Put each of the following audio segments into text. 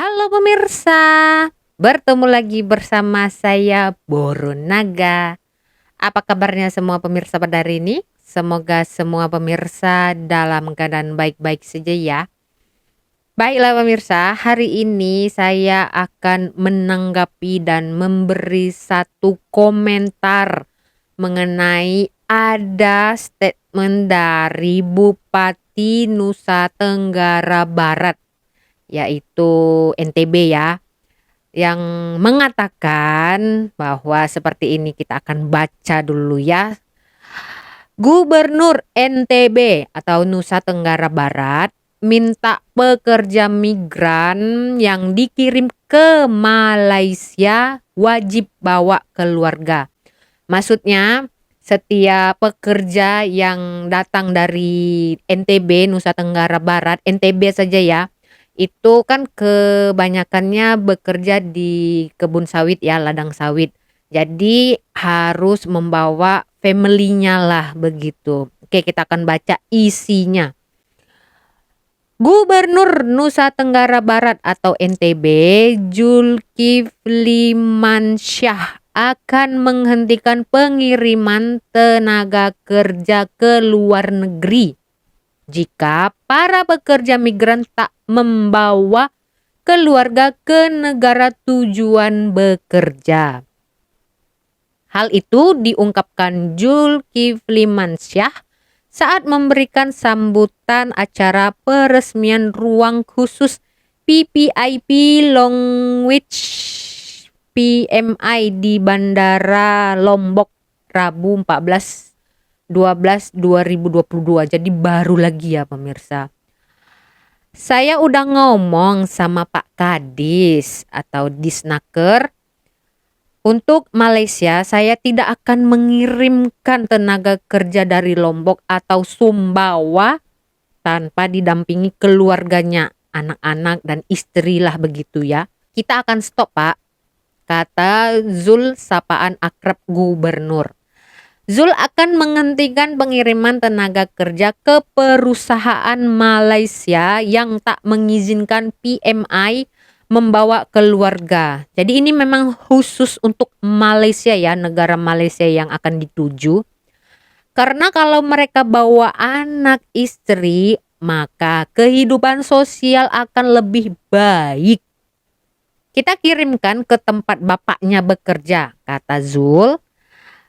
Halo pemirsa, bertemu lagi bersama saya Boro Naga. Apa kabarnya semua pemirsa pada hari ini? Semoga semua pemirsa dalam keadaan baik-baik saja ya. Baiklah pemirsa, hari ini saya akan menanggapi dan memberi satu komentar mengenai ada statement dari Bupati Nusa Tenggara Barat, yaitu NTB ya, yang mengatakan bahwa seperti ini, kita akan baca dulu ya. Gubernur NTB atau Nusa Tenggara Barat minta pekerja migran yang dikirim ke Malaysia wajib bawa keluarga. Maksudnya setiap pekerja yang datang dari NTB, Nusa Tenggara Barat, NTB saja ya, itu kan kebanyakannya bekerja di kebun sawit ya, ladang sawit. Jadi harus membawa family-nya lah begitu. Oke, kita akan baca isinya. Gubernur Nusa Tenggara Barat atau NTB, Zulkifli Mansyah akan menghentikan pengiriman tenaga kerja ke luar negeri jika para pekerja migran tak membawa keluarga ke negara tujuan bekerja. Hal itu diungkapkan Zulkifli Mansyah saat memberikan sambutan acara peresmian ruang khusus PPIP Longwich PMI di Bandara Lombok Rabu 14/12/2022. Jadi baru lagi ya pemirsa. Saya udah ngomong sama Pak Kadis atau Disnaker, untuk Malaysia saya tidak akan mengirimkan tenaga kerja dari Lombok atau Sumbawa tanpa didampingi keluarganya, anak-anak dan istri lah begitu ya. Kita akan stop Pak, kata Zul sapaan akrab gubernur. Zul akan menghentikan pengiriman tenaga kerja ke perusahaan Malaysia yang tak mengizinkan PMI membawa keluarga. Jadi ini memang khusus untuk Malaysia ya, negara Malaysia yang akan dituju. Karena kalau mereka bawa anak istri, maka kehidupan sosial akan lebih baik. Kita kirimkan ke tempat bapaknya bekerja, kata Zul.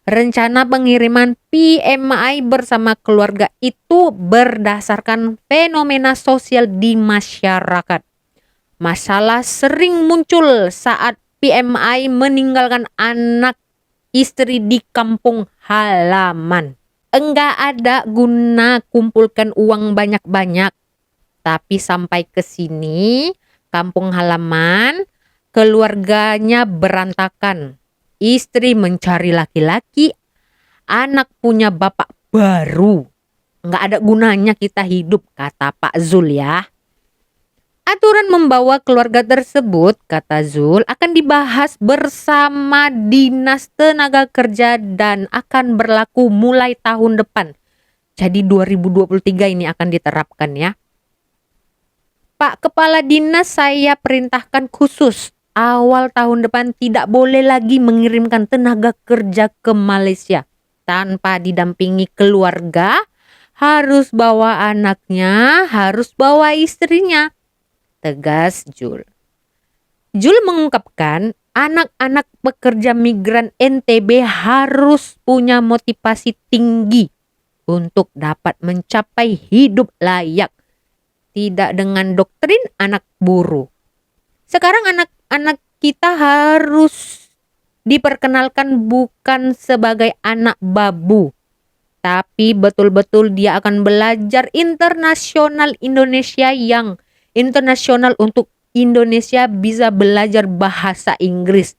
Rencana pengiriman PMI bersama keluarga itu berdasarkan fenomena sosial di masyarakat. Masalah sering muncul saat PMI meninggalkan anak istri di kampung halaman. Enggak ada guna kumpulkan uang banyak-banyak. Tapi sampai ke sini, kampung halaman, keluarganya berantakan. Istri mencari laki-laki, anak punya bapak baru. Enggak ada gunanya kita hidup, kata Pak Zul ya. Aturan membawa keluarga tersebut, kata Zul, akan dibahas bersama Dinas Tenaga Kerja dan akan berlaku mulai tahun depan. Jadi 2023 ini akan diterapkan ya. Pak Kepala Dinas, saya perintahkan khusus awal tahun depan tidak boleh lagi mengirimkan tenaga kerja ke Malaysia tanpa didampingi keluarga, harus bawa anaknya, harus bawa istrinya, tegas Jul. Jul mengungkapkan anak-anak pekerja migran NTB harus punya motivasi tinggi untuk dapat mencapai hidup layak, tidak dengan doktrin anak buruh. Sekarang anak-anak kita harus diperkenalkan bukan sebagai anak babu, tapi betul-betul dia akan belajar internasional Indonesia, yang internasional untuk Indonesia bisa belajar bahasa Inggris.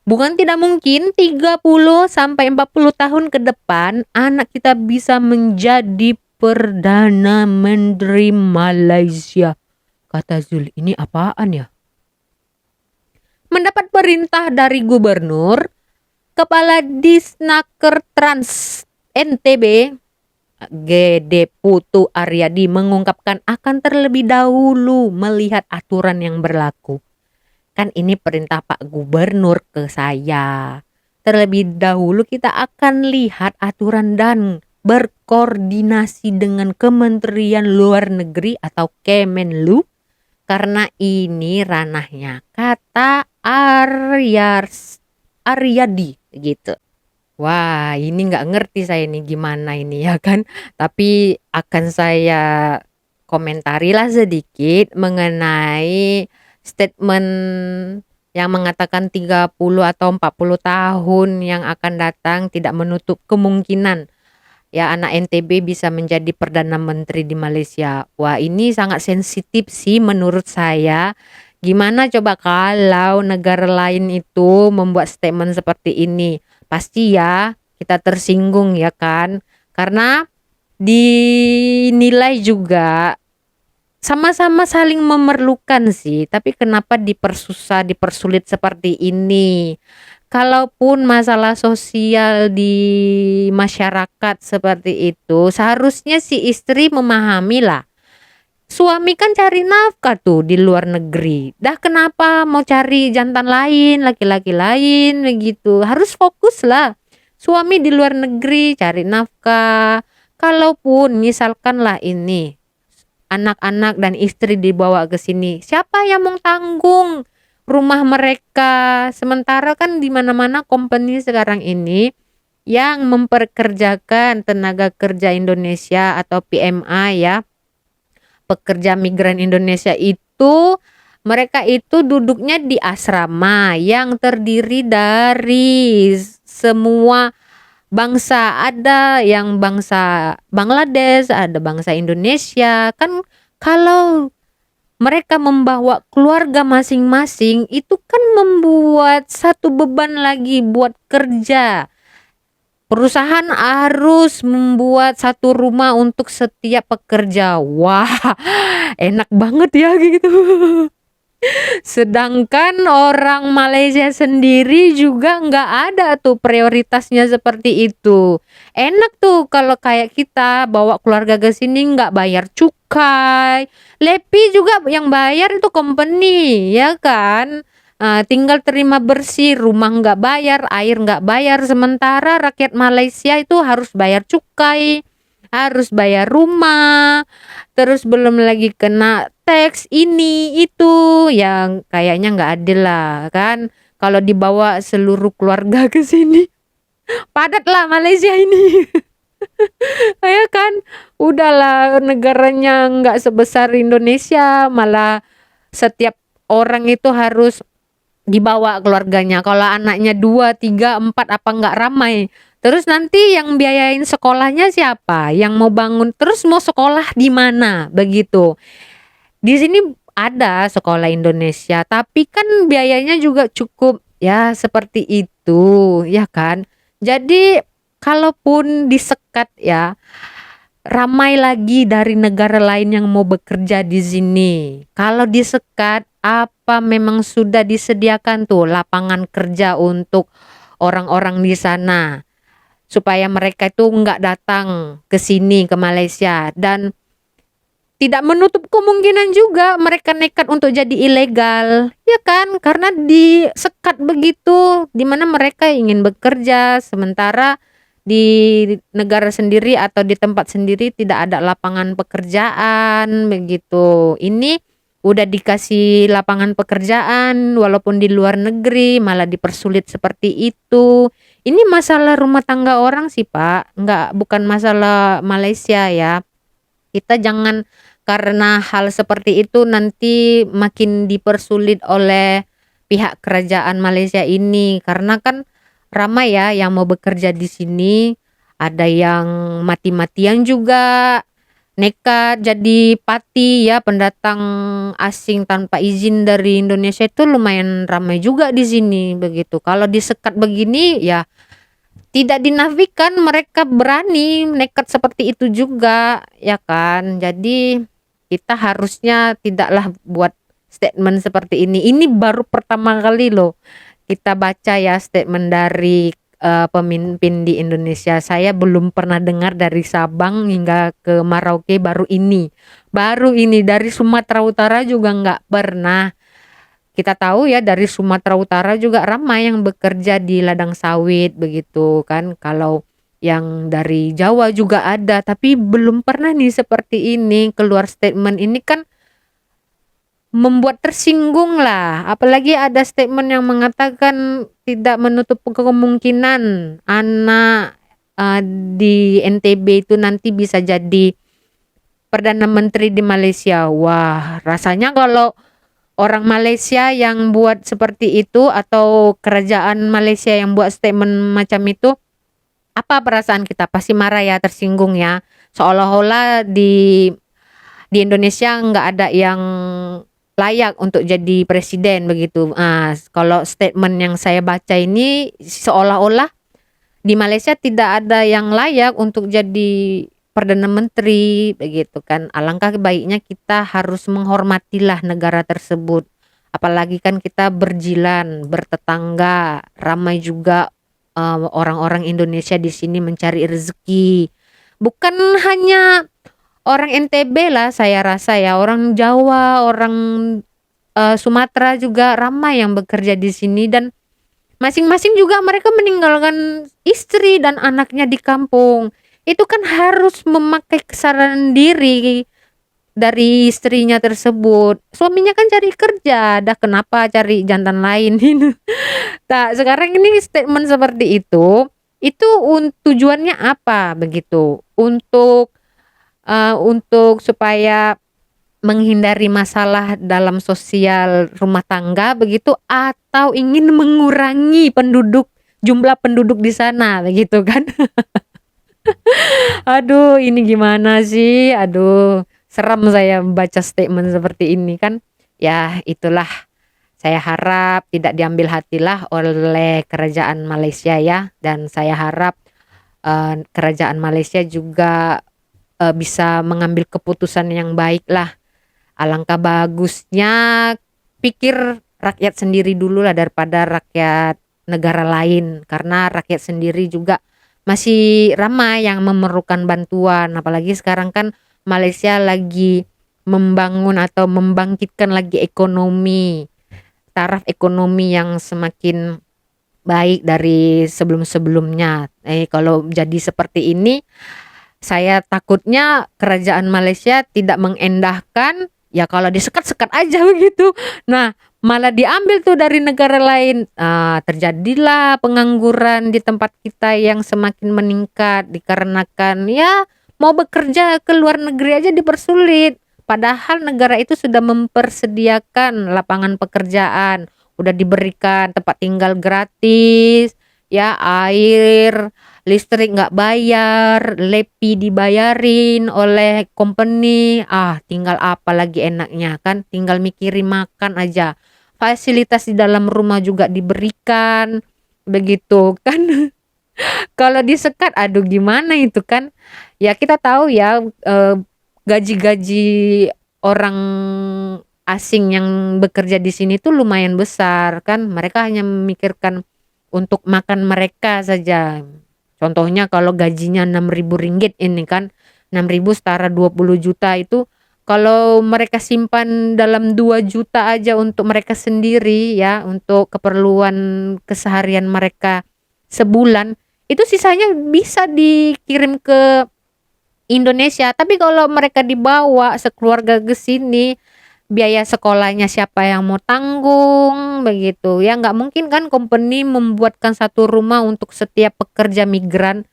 Bukan tidak mungkin 30 sampai 40 tahun ke depan anak kita bisa menjadi Perdana Menteri Malaysia, kata Zul. Ini apaan ya? Mendapat perintah dari gubernur, Kepala Disnaker Trans NTB Gede Putu Aryadi mengungkapkan akan terlebih dahulu melihat aturan yang berlaku. Kan ini perintah Pak Gubernur ke saya. Terlebih dahulu kita akan lihat aturan dan berkoordinasi dengan Kementerian Luar Negeri atau Kemenlu, karena ini ranahnya, kata Aryadi gitu. Wah, ini nggak ngerti saya ini gimana ini ya kan. Tapi akan saya komentari lah sedikit mengenai statement yang mengatakan 30 atau 40 tahun yang akan datang tidak menutup kemungkinan ya anak NTB bisa menjadi Perdana Menteri di Malaysia. Wah, ini sangat sensitif sih menurut saya. Gimana coba kalau negara lain itu membuat statement seperti ini? Pasti ya kita tersinggung ya kan? Karena dinilai juga sama-sama saling memerlukan sih, tapi kenapa dipersusah, dipersulit seperti ini? Kalaupun masalah sosial di masyarakat seperti itu, seharusnya si istri memahami lah. Suami kan cari nafkah tuh di luar negeri. Dah kenapa mau cari jantan lain, laki-laki lain begitu. Harus fokus lah. Suami di luar negeri cari nafkah. Kalaupun misalkan lah ini anak-anak dan istri dibawa ke sini, siapa yang mau tanggung rumah mereka? Sementara kan di mana-mana company sekarang ini yang memperkerjakan tenaga kerja Indonesia atau PMI ya, pekerja migran Indonesia itu, mereka itu duduknya di asrama yang terdiri dari semua bangsa. Ada yang bangsa Bangladesh, ada bangsa Indonesia. Kan kalau mereka membawa keluarga masing-masing itu kan membuat satu beban lagi buat kerja. Perusahaan harus membuat satu rumah untuk setiap pekerja. Wah, enak banget ya gitu. Sedangkan orang Malaysia sendiri juga nggak ada tuh prioritasnya seperti itu. Enak tuh kalau kayak kita bawa keluarga ke sini nggak bayar cukai. Lepi juga yang bayar itu company, ya kan? Tinggal terima bersih, rumah nggak bayar, air nggak bayar. Sementara rakyat Malaysia itu harus bayar cukai, harus bayar rumah, terus belum lagi kena teks ini itu, yang kayaknya nggak adil lah kan. Kalau dibawa seluruh keluarga ke sini, padat lah Malaysia ini. Ya kan, udahlah negaranya nggak sebesar Indonesia, malah setiap orang itu harus dibawa keluarganya. Kalau anaknya 2, 3, 4 apa nggak ramai. Terus nanti yang biayain sekolahnya siapa? Yang mau bangun terus mau sekolah di mana? Begitu. Di sini ada sekolah Indonesia, tapi kan biayanya juga cukup ya seperti itu, ya kan? Jadi kalaupun disekat ya, ramai lagi dari negara lain yang mau bekerja di sini. Kalau disekat, apa memang sudah disediakan tuh lapangan kerja untuk orang-orang di sana supaya mereka itu nggak datang ke sini ke Malaysia, dan tidak menutup kemungkinan juga mereka nekat untuk jadi ilegal, ya kan? Karena disekat begitu, di mana mereka ingin bekerja, sementara di negara sendiri atau di tempat sendiri tidak ada lapangan pekerjaan, begitu. Ini udah dikasih lapangan pekerjaan, walaupun di luar negeri malah dipersulit seperti itu. Ini masalah rumah tangga orang sih Pak, bukan masalah Malaysia ya. Kita jangan karena hal seperti itu nanti makin dipersulit oleh pihak kerajaan Malaysia ini, karena kan ramai ya yang mau bekerja di sini, ada yang mati-matian juga nekat jadi pati ya, pendatang asing tanpa izin dari Indonesia itu lumayan ramai juga di sini begitu. Kalau disekat begini ya tidak dinafikan mereka berani nekat seperti itu juga, ya kan? Jadi kita harusnya tidaklah buat statement seperti ini. Ini baru pertama kali loh kita baca ya statement dari pemimpin di Indonesia. Saya belum pernah dengar dari Sabang hingga ke Merauke baru ini. Baru ini dari Sumatera Utara juga nggak pernah. Kita tahu ya dari Sumatera Utara juga ramai yang bekerja di ladang sawit begitu kan. Kalau yang dari Jawa juga ada, tapi belum pernah nih seperti ini keluar statement ini kan membuat tersinggung lah. Apalagi ada statement yang mengatakan tidak menutup kemungkinan anak di NTB itu nanti bisa jadi Perdana Menteri di Malaysia. Wah, rasanya kalau orang Malaysia yang buat seperti itu atau kerajaan Malaysia yang buat statement macam itu, apa perasaan kita? Pasti marah ya, tersinggung ya. Seolah-olah di Indonesia nggak ada yang layak untuk jadi presiden begitu. Kalau statement yang saya baca ini seolah-olah di Malaysia tidak ada yang layak untuk jadi perdana menteri begitu kan. Alangkah baiknya kita harus menghormatilah negara tersebut. Apalagi kan kita berjilan, bertetangga, ramai juga orang-orang Indonesia di sini mencari rezeki. Bukan hanya orang NTB lah, saya rasa ya, orang Jawa, orang Sumatera juga ramai yang bekerja di sini dan masing-masing juga mereka meninggalkan istri dan anaknya di kampung. Itu kan harus memakai kesadaran diri dari istrinya tersebut. Suaminya kan cari kerja, dah kenapa cari jantan lain? Tak, sekarang ini statement seperti itu tujuannya apa begitu? Untuk supaya menghindari masalah dalam sosial rumah tangga begitu atau ingin mengurangi jumlah penduduk di sana begitu kan. Aduh, ini gimana sih? Aduh, seram saya baca statement seperti ini kan. Ya, itulah, saya harap tidak diambil hatilah oleh kerajaan Malaysia ya, dan saya harap kerajaan Malaysia juga bisa mengambil keputusan yang baik lah. Alangkah bagusnya pikir rakyat sendiri dulu lah daripada rakyat negara lain, karena rakyat sendiri juga masih ramai yang memerlukan bantuan. Apalagi sekarang kan Malaysia lagi membangun atau membangkitkan lagi ekonomi, taraf ekonomi yang semakin baik dari sebelum-sebelumnya. Kalau jadi seperti ini, saya takutnya kerajaan Malaysia tidak mengendahkan, ya kalau disekat-sekat aja begitu. Nah, malah diambil tuh dari negara lain. Terjadilah pengangguran di tempat kita yang semakin meningkat dikarenakan ya mau bekerja ke luar negeri aja dipersulit. Padahal negara itu sudah mempersediakan lapangan pekerjaan, udah diberikan tempat tinggal gratis, ya air, listrik nggak bayar, LEPI dibayarin oleh company. Tinggal apa lagi enaknya kan? Tinggal mikirin makan aja. Fasilitas di dalam rumah juga diberikan, begitu kan? Kalau disekat, aduh gimana itu kan? Ya kita tahu ya gaji-gaji orang asing yang bekerja di sini tuh lumayan besar kan. Mereka hanya memikirkan untuk makan mereka saja. Contohnya kalau gajinya 6.000 ringgit ini kan, 6.000 setara 20 juta itu, kalau mereka simpan dalam 2 juta aja untuk mereka sendiri ya, untuk keperluan keseharian mereka sebulan, itu sisanya bisa dikirim ke Indonesia. Tapi kalau mereka dibawa sekeluarga ke sini, biaya sekolahnya siapa yang mau tanggung begitu ya, nggak mungkin kan company membuatkan satu rumah untuk setiap pekerja migran.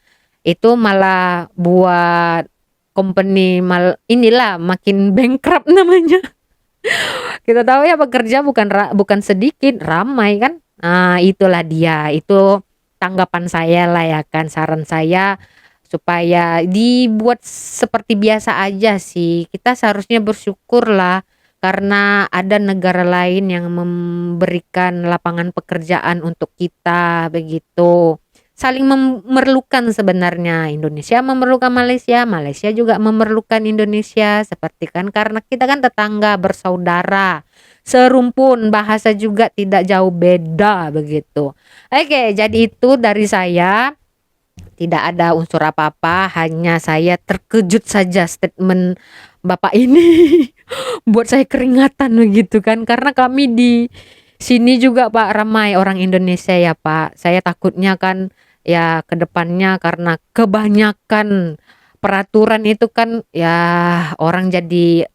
Itu malah buat company inilah makin bankrupt namanya. Kita tahu ya pekerja bukan sedikit, ramai kan. Itulah dia, itu tanggapan saya lah ya kan, saran saya supaya dibuat seperti biasa aja sih. Kita seharusnya bersyukur lah karena ada negara lain yang memberikan lapangan pekerjaan untuk kita begitu. saling memerlukan sebenarnya. Indonesia memerlukan Malaysia, Malaysia juga memerlukan Indonesia. Seperti kan karena kita kan tetangga, bersaudara, serumpun, bahasa juga tidak jauh beda begitu. Oke, jadi itu dari saya. Tidak ada unsur apa-apa, hanya saya terkejut saja statement Bapak ini buat saya keringatan begitu kan, karena kami di sini juga Pak ramai orang Indonesia ya Pak. Saya takutnya kan ya ke depannya karena kebanyakan peraturan itu kan ya orang jadi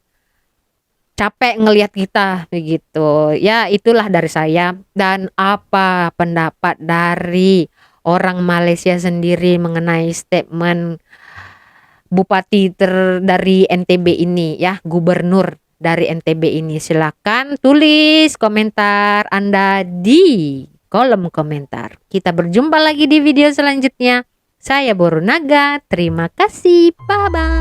capek ngelihat kita begitu. Ya itulah dari saya. Dan apa pendapat dari orang Malaysia sendiri mengenai statement Bupati dari NTB ini ya, gubernur dari NTB ini? Silakan tulis komentar Anda di kolom komentar. Kita berjumpa lagi di video selanjutnya. Saya Borunaga, terima kasih, bye bye.